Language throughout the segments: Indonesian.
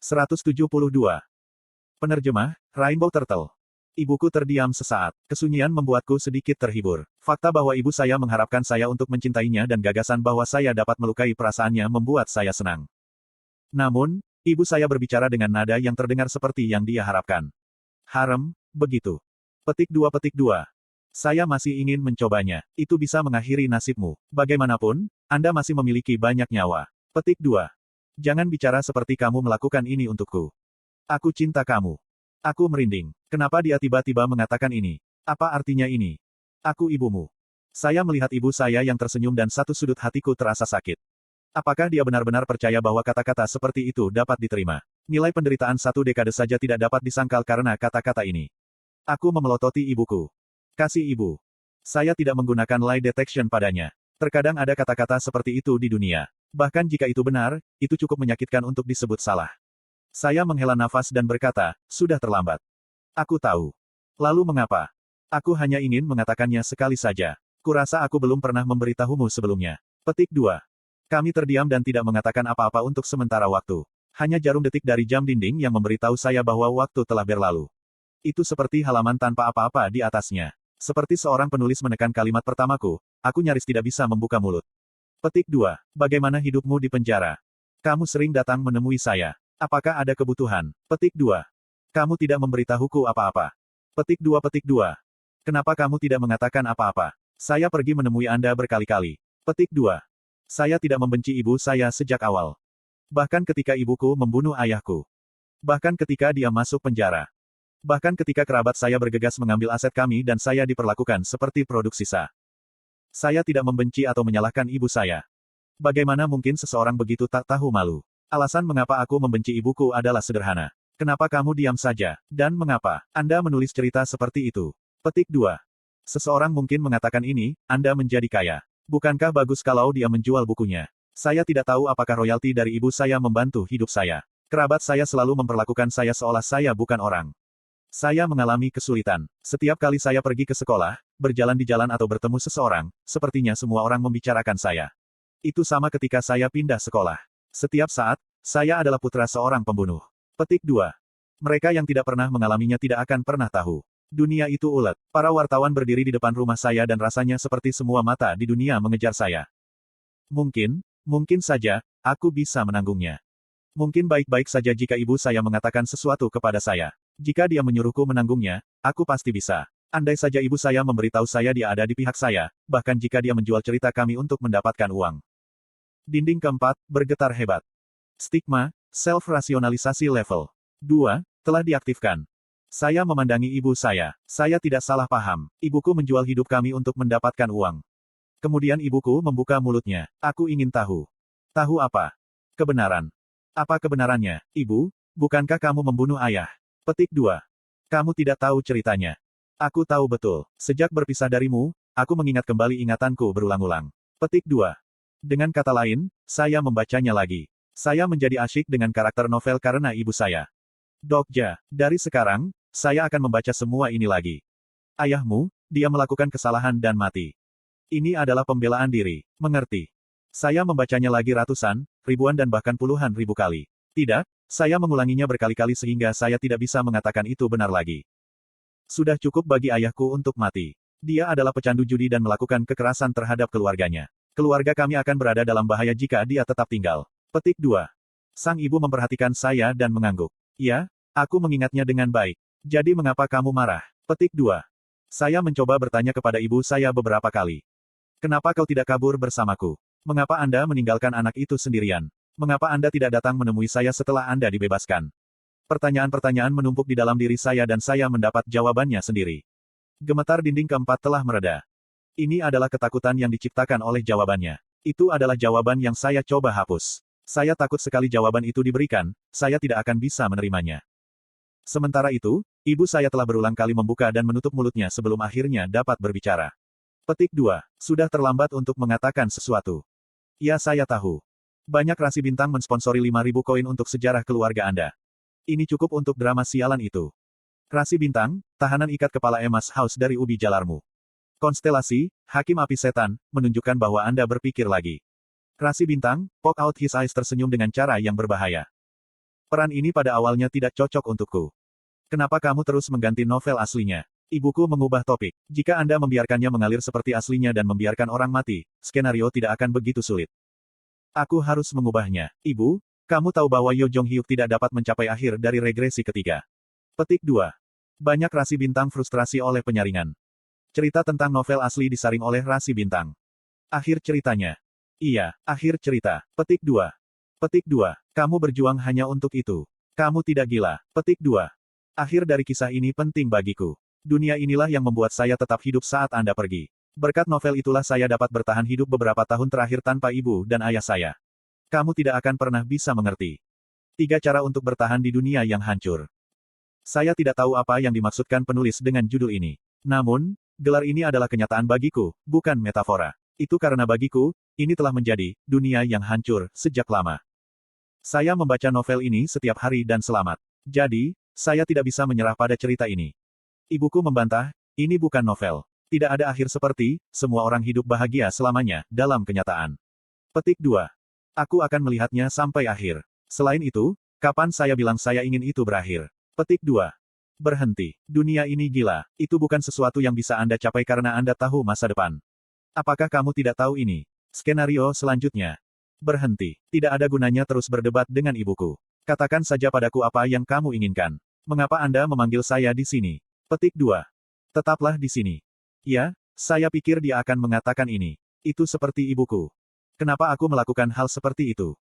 172. Penerjemah, Rainbow Turtle. Ibuku terdiam sesaat. Kesunyian membuatku sedikit terhibur. Fakta bahwa ibu saya mengharapkan saya untuk mencintainya dan gagasan bahwa saya dapat melukai perasaannya membuat saya senang. Namun, ibu saya berbicara dengan nada yang terdengar seperti yang dia harapkan. Harem, begitu. Petik 2. Saya masih ingin mencobanya. Itu bisa mengakhiri nasibmu. Bagaimanapun, Anda masih memiliki banyak nyawa. Petik 2. Jangan bicara seperti kamu melakukan ini untukku. Aku cinta kamu. Aku merinding. Kenapa dia tiba-tiba mengatakan ini? Apa artinya ini? Aku ibumu. Saya melihat ibu saya yang tersenyum dan satu sudut hatiku terasa sakit. Apakah dia benar-benar percaya bahwa kata-kata seperti itu dapat diterima? Nilai penderitaan satu dekade saja tidak dapat disangkal karena kata-kata ini. Aku memelototi ibuku. Kasih ibu. Saya tidak menggunakan lie detection padanya. Terkadang ada kata-kata seperti itu di dunia. Bahkan jika itu benar, itu cukup menyakitkan untuk disebut salah. Saya menghela nafas dan berkata, sudah terlambat. Aku tahu. Lalu mengapa? Aku hanya ingin mengatakannya sekali saja. Kurasa aku belum pernah memberitahumu sebelumnya. Petik 2. Kami terdiam dan tidak mengatakan apa-apa untuk sementara waktu. Hanya jarum detik dari jam dinding yang memberitahu saya bahwa waktu telah berlalu. Itu seperti halaman tanpa apa-apa di atasnya. Seperti seorang penulis menekan kalimat pertamaku, aku nyaris tidak bisa membuka mulut. Petik 2. Bagaimana hidupmu di penjara? Kamu sering datang menemui saya. Apakah ada kebutuhan? Petik 2. Kamu tidak memberitahuku apa-apa. Petik 2. Kenapa kamu tidak mengatakan apa-apa? Saya pergi menemui Anda berkali-kali. Petik 2. Saya tidak membenci ibu saya sejak awal. Bahkan ketika ibuku membunuh ayahku. Bahkan ketika dia masuk penjara. Bahkan ketika kerabat saya bergegas mengambil aset kami dan saya diperlakukan seperti produk sisa. Saya tidak membenci atau menyalahkan ibu saya. Bagaimana mungkin seseorang begitu tak tahu malu? Alasan mengapa aku membenci ibuku adalah sederhana. Kenapa kamu diam saja? Dan mengapa Anda menulis cerita seperti itu? Petik 2. Seseorang mungkin mengatakan ini, Anda menjadi kaya. Bukankah bagus kalau dia menjual bukunya? Saya tidak tahu apakah royalti dari ibu saya membantu hidup saya. Kerabat saya selalu memperlakukan saya seolah saya bukan orang. Saya mengalami kesulitan. Setiap kali saya pergi ke sekolah, berjalan di jalan atau bertemu seseorang, sepertinya semua orang membicarakan saya. Itu sama ketika saya pindah sekolah. Setiap saat, saya adalah putra seorang pembunuh. Petik 2. Mereka yang tidak pernah mengalaminya tidak akan pernah tahu. Dunia itu ulet. Para wartawan berdiri di depan rumah saya dan rasanya seperti semua mata di dunia mengejar saya. Mungkin saja, aku bisa menanggungnya. Mungkin baik-baik saja jika ibu saya mengatakan sesuatu kepada saya. Jika dia menyuruhku menanggungnya, aku pasti bisa. Andai saja ibu saya memberitahu saya dia ada di pihak saya, bahkan jika dia menjual cerita kami untuk mendapatkan uang. Dinding keempat, bergetar hebat. Stigma, self-rasionalisasi level 2, telah diaktifkan. Saya memandangi ibu saya. Saya tidak salah paham. Ibuku menjual hidup kami untuk mendapatkan uang. Kemudian ibuku membuka mulutnya. Aku ingin tahu. Tahu apa? Kebenaran. Apa kebenarannya, Ibu? Bukankah kamu membunuh ayah? Petik 2. Kamu tidak tahu ceritanya. Aku tahu betul. Sejak berpisah darimu, aku mengingat kembali ingatanku berulang-ulang. Petik 2. Dengan kata lain, saya membacanya lagi. Saya menjadi asyik dengan karakter novel karena ibu saya. Dokja, dari sekarang, saya akan membaca semua ini lagi. Ayahmu, dia melakukan kesalahan dan mati. Ini adalah pembelaan diri, mengerti? Saya membacanya lagi ratusan, ribuan dan bahkan puluhan ribu kali. Tidak, saya mengulanginya berkali-kali sehingga saya tidak bisa mengatakan itu benar lagi. Sudah cukup bagi ayahku untuk mati. Dia adalah pecandu judi dan melakukan kekerasan terhadap keluarganya. Keluarga kami akan berada dalam bahaya jika dia tetap tinggal. Petik 2. Sang ibu memperhatikan saya dan mengangguk. Ya, aku mengingatnya dengan baik. Jadi mengapa kamu marah? Petik 2. Saya mencoba bertanya kepada ibu saya beberapa kali. Kenapa kau tidak kabur bersamaku? Mengapa Anda meninggalkan anak itu sendirian? Mengapa Anda tidak datang menemui saya setelah Anda dibebaskan? Pertanyaan-pertanyaan menumpuk di dalam diri saya dan saya mendapat jawabannya sendiri. Gemetar dinding keempat telah mereda. Ini adalah ketakutan yang diciptakan oleh jawabannya. Itu adalah jawaban yang saya coba hapus. Saya takut sekali jawaban itu diberikan, saya tidak akan bisa menerimanya. Sementara itu, ibu saya telah berulang kali membuka dan menutup mulutnya sebelum akhirnya dapat berbicara. Petik 2. Sudah terlambat untuk mengatakan sesuatu. Ya saya tahu. Banyak rasi bintang mensponsori 5.000 koin untuk sejarah keluarga Anda. Ini cukup untuk drama sialan itu. Rasi bintang, tahanan ikat kepala emas House dari ubi jalarmu. Konstelasi, Hakim Api Setan, menunjukkan bahwa Anda berpikir lagi. Rasi bintang, poke out his eyes tersenyum dengan cara yang berbahaya. Peran ini pada awalnya tidak cocok untukku. Kenapa kamu terus mengganti novel aslinya? Ibuku mengubah topik. Jika Anda membiarkannya mengalir seperti aslinya dan membiarkan orang mati, skenario tidak akan begitu sulit. Aku harus mengubahnya. Ibu, kamu tahu bahwa Yo Jong Hyuk tidak dapat mencapai akhir dari regresi ketiga. Petik 2. Banyak rasi bintang frustrasi oleh penyaringan. Cerita tentang novel asli disaring oleh rasi bintang. Akhir ceritanya. Iya, akhir cerita. Petik 2. Petik 2. Kamu berjuang hanya untuk itu. Kamu tidak gila. Petik 2. Akhir dari kisah ini penting bagiku. Dunia inilah yang membuat saya tetap hidup saat Anda pergi. Berkat novel itulah saya dapat bertahan hidup beberapa tahun terakhir tanpa ibu dan ayah saya. Kamu tidak akan pernah bisa mengerti. 3 cara untuk bertahan di dunia yang hancur. Saya tidak tahu apa yang dimaksudkan penulis dengan judul ini. Namun, gelar ini adalah kenyataan bagiku, bukan metafora. Itu karena bagiku, ini telah menjadi dunia yang hancur sejak lama. Saya membaca novel ini setiap hari dan selamat. Jadi, saya tidak bisa menyerah pada cerita ini. Ibuku membantah, ini bukan novel. Tidak ada akhir seperti, semua orang hidup bahagia selamanya, dalam kenyataan. Petik 2. Aku akan melihatnya sampai akhir. Selain itu, kapan saya bilang saya ingin itu berakhir? Petik 2. Berhenti. Dunia ini gila. Itu bukan sesuatu yang bisa Anda capai karena Anda tahu masa depan. Apakah kamu tidak tahu ini? Skenario selanjutnya. Berhenti. Tidak ada gunanya terus berdebat dengan ibuku. Katakan saja padaku apa yang kamu inginkan. Mengapa Anda memanggil saya di sini? Petik 2. Tetaplah di sini. Ya, saya pikir dia akan mengatakan ini. Itu seperti ibuku. Kenapa aku melakukan hal seperti itu?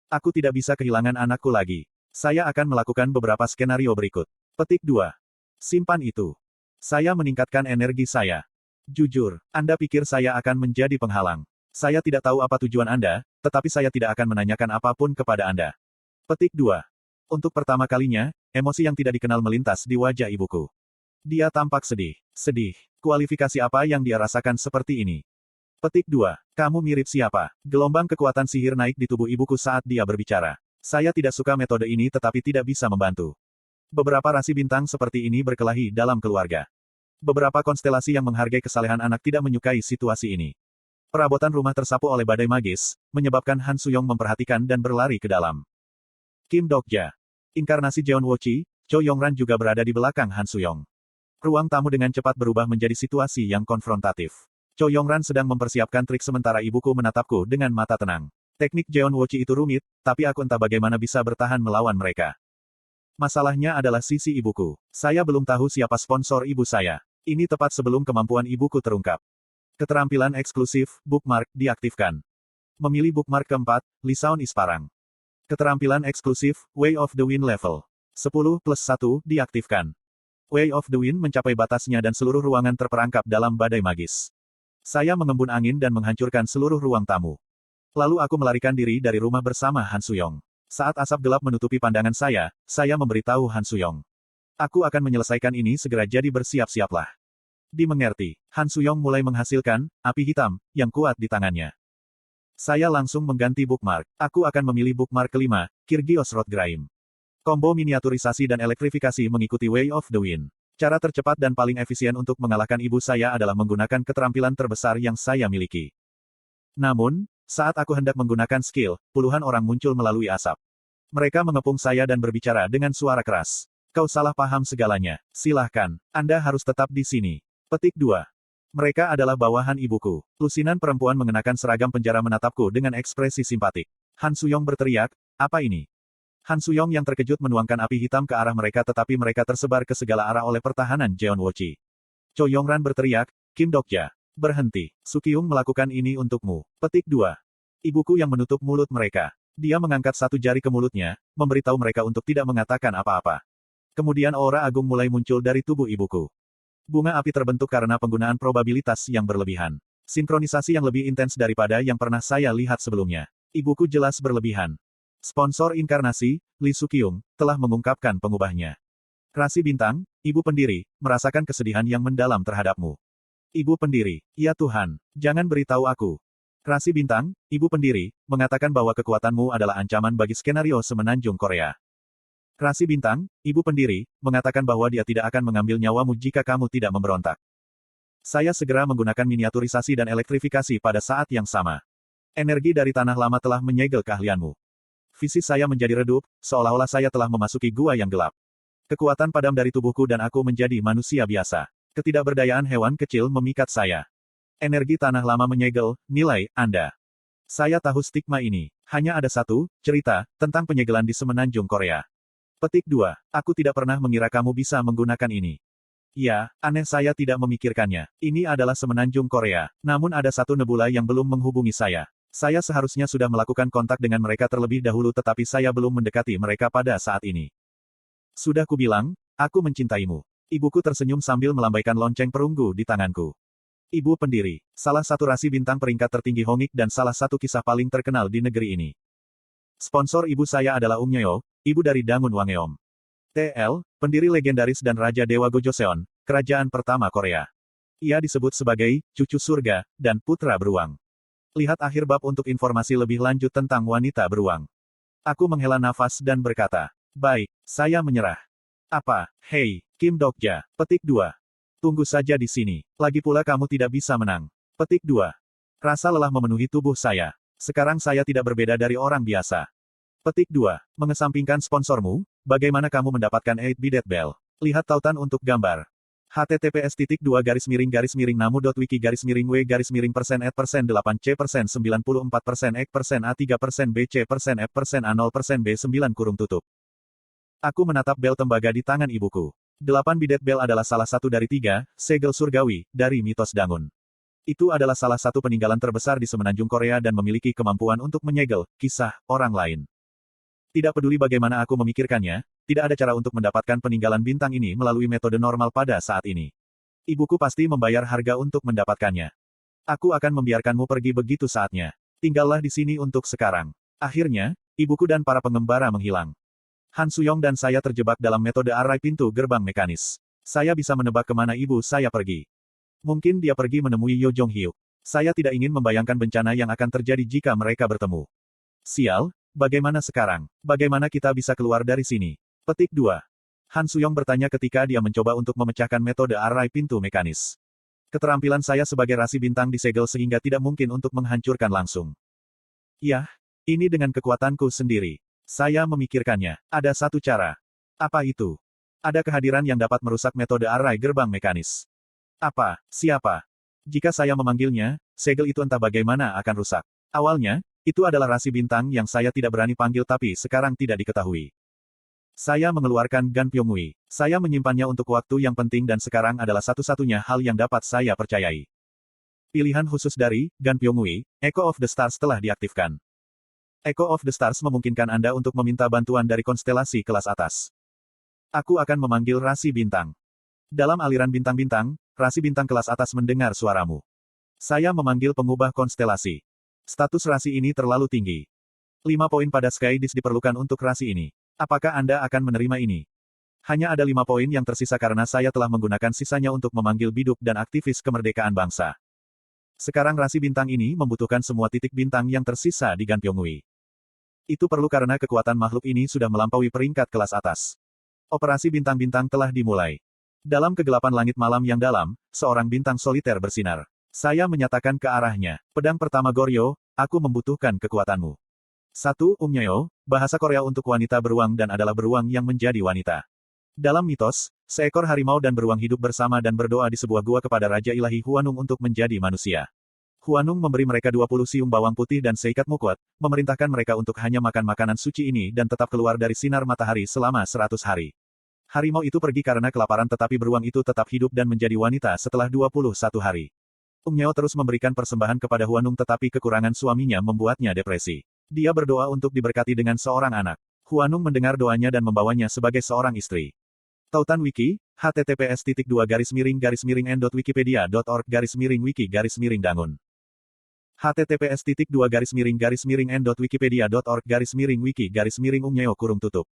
Aku tidak bisa kehilangan anakku lagi. Saya akan melakukan beberapa skenario berikut. Petik 2. Simpan itu. Saya meningkatkan energi saya. Jujur, Anda pikir saya akan menjadi penghalang. Saya tidak tahu apa tujuan Anda, tetapi saya tidak akan menanyakan apapun kepada Anda. Petik 2. Untuk pertama kalinya, emosi yang tidak dikenal melintas di wajah ibuku. Dia tampak sedih. Sedih. Kualifikasi apa yang dia rasakan seperti ini? Petik 2. Kamu mirip siapa? Gelombang kekuatan sihir naik di tubuh ibuku saat dia berbicara. Saya tidak suka metode ini tetapi tidak bisa membantu. Beberapa rasi bintang seperti ini berkelahi dalam keluarga. Beberapa konstelasi yang menghargai kesalehan anak tidak menyukai situasi ini. Perabotan rumah tersapu oleh badai magis, menyebabkan Han Suyong memperhatikan dan berlari ke dalam. Kim Dokja. Inkarnasi Jeon Wochi, Cho Yongran juga berada di belakang Han Suyong. Ruang tamu dengan cepat berubah menjadi situasi yang konfrontatif. Cho Yongran sedang mempersiapkan trik sementara ibuku menatapku dengan mata tenang. Teknik Jeon Wochi itu rumit, tapi aku entah bagaimana bisa bertahan melawan mereka. Masalahnya adalah sisi ibuku. Saya belum tahu siapa sponsor ibu saya. Ini tepat sebelum kemampuan ibuku terungkap. Keterampilan eksklusif, bookmark, diaktifkan. Memilih bookmark keempat, Lisaun Isparang. Keterampilan eksklusif, Way of the Wind level 10+1, diaktifkan. Way of the Wind mencapai batasnya dan seluruh ruangan terperangkap dalam badai magis. Saya mengembun angin dan menghancurkan seluruh ruang tamu. Lalu aku melarikan diri dari rumah bersama Han Suyong. Saat asap gelap menutupi pandangan saya memberitahu Han Suyong. Aku akan menyelesaikan ini segera jadi bersiap-siaplah. Dimengerti, Han Suyong mulai menghasilkan api hitam yang kuat di tangannya. Saya langsung mengganti bookmark. Aku akan memilih bookmark kelima, Kyrgios Rothgraim. Combo miniaturisasi dan elektrifikasi mengikuti Way of the Wind. Cara tercepat dan paling efisien untuk mengalahkan ibu saya adalah menggunakan keterampilan terbesar yang saya miliki. Namun, saat aku hendak menggunakan skill, puluhan orang muncul melalui asap. Mereka mengepung saya dan berbicara dengan suara keras. Kau salah paham segalanya. Silahkan, Anda harus tetap di sini. Petik 2. Mereka adalah bawahan ibuku. Lusinan perempuan mengenakan seragam penjara menatapku dengan ekspresi simpatik. Han Suyong berteriak, apa ini? Han Suyong yang terkejut menuangkan api hitam ke arah mereka tetapi mereka tersebar ke segala arah oleh pertahanan Jeon Wochi. Cho Yongran berteriak, Kim Dokja. Berhenti. Sukyung melakukan ini untukmu. Petik 2. Ibuku yang menutup mulut mereka. Dia mengangkat satu jari ke mulutnya, memberitahu mereka untuk tidak mengatakan apa-apa. Kemudian aura agung mulai muncul dari tubuh ibuku. Bunga api terbentuk karena penggunaan probabilitas yang berlebihan. Sinkronisasi yang lebih intens daripada yang pernah saya lihat sebelumnya. Ibuku jelas berlebihan. Sponsor inkarnasi, Lee Sukyung, telah mengungkapkan pengubahnya. Rasi bintang, ibu pendiri, merasakan kesedihan yang mendalam terhadapmu. Ibu pendiri, ya Tuhan, jangan beritahu aku. Rasi bintang, ibu pendiri, mengatakan bahwa kekuatanmu adalah ancaman bagi skenario semenanjung Korea. Rasi bintang, ibu pendiri, mengatakan bahwa dia tidak akan mengambil nyawamu jika kamu tidak memberontak. Saya segera menggunakan miniaturisasi dan elektrifikasi pada saat yang sama. Energi dari tanah lama telah menyegel keahlianmu. Visi saya menjadi redup, seolah-olah saya telah memasuki gua yang gelap. Kekuatan padam dari tubuhku dan aku menjadi manusia biasa. Ketidakberdayaan hewan kecil memikat saya. Energi tanah lama menyegel, nilai, Anda. Saya tahu stigma ini. Hanya ada satu, cerita, tentang penyegelan di semenanjung Korea. Petik 2. Aku tidak pernah mengira kamu bisa menggunakan ini. Ya, aneh saya tidak memikirkannya. Ini adalah semenanjung Korea. Namun ada satu nebula yang belum menghubungi saya. Saya seharusnya sudah melakukan kontak dengan mereka terlebih dahulu tetapi saya belum mendekati mereka pada saat ini. Sudah kubilang, aku mencintaimu. Ibuku tersenyum sambil melambaikan lonceng perunggu di tanganku. Ibu pendiri, salah satu rasi bintang peringkat tertinggi Hongik dan salah satu kisah paling terkenal di negeri ini. Sponsor ibu saya adalah Umnyeol, ibu dari Dangun Wangeom. TL, pendiri legendaris dan Raja Dewa Gojoseon, kerajaan pertama Korea. Ia disebut sebagai cucu surga dan putra beruang. Lihat akhir bab untuk informasi lebih lanjut tentang wanita beruang. Aku menghela nafas dan berkata, baik, saya menyerah. Apa, hei, Kim Dokja, petik 2. Tunggu saja di sini, lagi pula kamu tidak bisa menang. Petik 2. Rasa lelah memenuhi tubuh saya. Sekarang saya tidak berbeda dari orang biasa. Petik 2. Mengesampingkan sponsormu, bagaimana kamu mendapatkan 8-bit bell? Lihat tautan untuk gambar. https://namu.wiki-miring-A3%A3%B+A9%A0%B9 Aku menatap bel tembaga di tangan ibuku. 8-bit bell adalah salah satu dari 3 segel surgawi dari mitos Dangun. Itu adalah salah satu peninggalan terbesar di semenanjung Korea dan memiliki kemampuan untuk menyegel kisah orang lain. Tidak peduli bagaimana aku memikirkannya, tidak ada cara untuk mendapatkan peninggalan bintang ini melalui metode normal pada saat ini. Ibuku pasti membayar harga untuk mendapatkannya. Aku akan membiarkanmu pergi begitu saatnya. Tinggallah di sini untuk sekarang. Akhirnya, ibuku dan para pengembara menghilang. Han Suyong dan saya terjebak dalam metode arai pintu gerbang mekanis. Saya bisa menebak kemana ibu saya pergi. Mungkin dia pergi menemui Yo Jong Hyuk. Saya tidak ingin membayangkan bencana yang akan terjadi jika mereka bertemu. Sial, bagaimana sekarang? Bagaimana kita bisa keluar dari sini? Petik 2. Han Suyong bertanya ketika dia mencoba untuk memecahkan metode arai pintu mekanis. Keterampilan saya sebagai rasi bintang disegel sehingga tidak mungkin untuk menghancurkan langsung. Yah, ini dengan kekuatanku sendiri. Saya memikirkannya. Ada satu cara. Apa itu? Ada kehadiran yang dapat merusak metode arai gerbang mekanis. Apa? Siapa? Jika saya memanggilnya, segel itu entah bagaimana akan rusak. Awalnya, itu adalah rasi bintang yang saya tidak berani panggil tapi sekarang tidak diketahui. Saya mengeluarkan Gan Pyongui. Saya menyimpannya untuk waktu yang penting dan sekarang adalah satu-satunya hal yang dapat saya percayai. Pilihan khusus dari Gan Pyongui, Echo of the Stars telah diaktifkan. Echo of the Stars memungkinkan Anda untuk meminta bantuan dari konstelasi kelas atas. Aku akan memanggil rasi bintang. Dalam aliran bintang-bintang, rasi bintang kelas atas mendengar suaramu. Saya memanggil pengubah konstelasi. Status rasi ini terlalu tinggi. 5 poin pada Skydisk diperlukan untuk rasi ini. Apakah Anda akan menerima ini? Hanya ada 5 poin yang tersisa karena saya telah menggunakan sisanya untuk memanggil biduk dan aktivis kemerdekaan bangsa. Sekarang rasi bintang ini membutuhkan semua titik bintang yang tersisa di Gan Pyongui. Itu perlu karena kekuatan makhluk ini sudah melampaui peringkat kelas atas. Operasi bintang-bintang telah dimulai. Dalam kegelapan langit malam yang dalam, seorang bintang soliter bersinar. Saya menyatakan ke arahnya, pedang pertama Goryo, aku membutuhkan kekuatanmu. 1. Umnyeol, bahasa Korea untuk wanita beruang dan adalah beruang yang menjadi wanita. Dalam mitos, seekor harimau dan beruang hidup bersama dan berdoa di sebuah gua kepada Raja Ilahi Huanung untuk menjadi manusia. Huanung memberi mereka 20 siung bawang putih dan seikat mukwat, memerintahkan mereka untuk hanya makan makanan suci ini dan tetap keluar dari sinar matahari selama 100 hari. Harimau itu pergi karena kelaparan tetapi beruang itu tetap hidup dan menjadi wanita setelah 21 hari. Umnyeol terus memberikan persembahan kepada Huanung tetapi kekurangan suaminya membuatnya depresi. Dia berdoa untuk diberkati dengan seorang anak. Huanung mendengar doanya dan membawanya sebagai seorang istri. Tautan Wiki, https://n.wikipedia.org/wiki-dangun. https://n.wikipedia.org/wiki-umnyeol.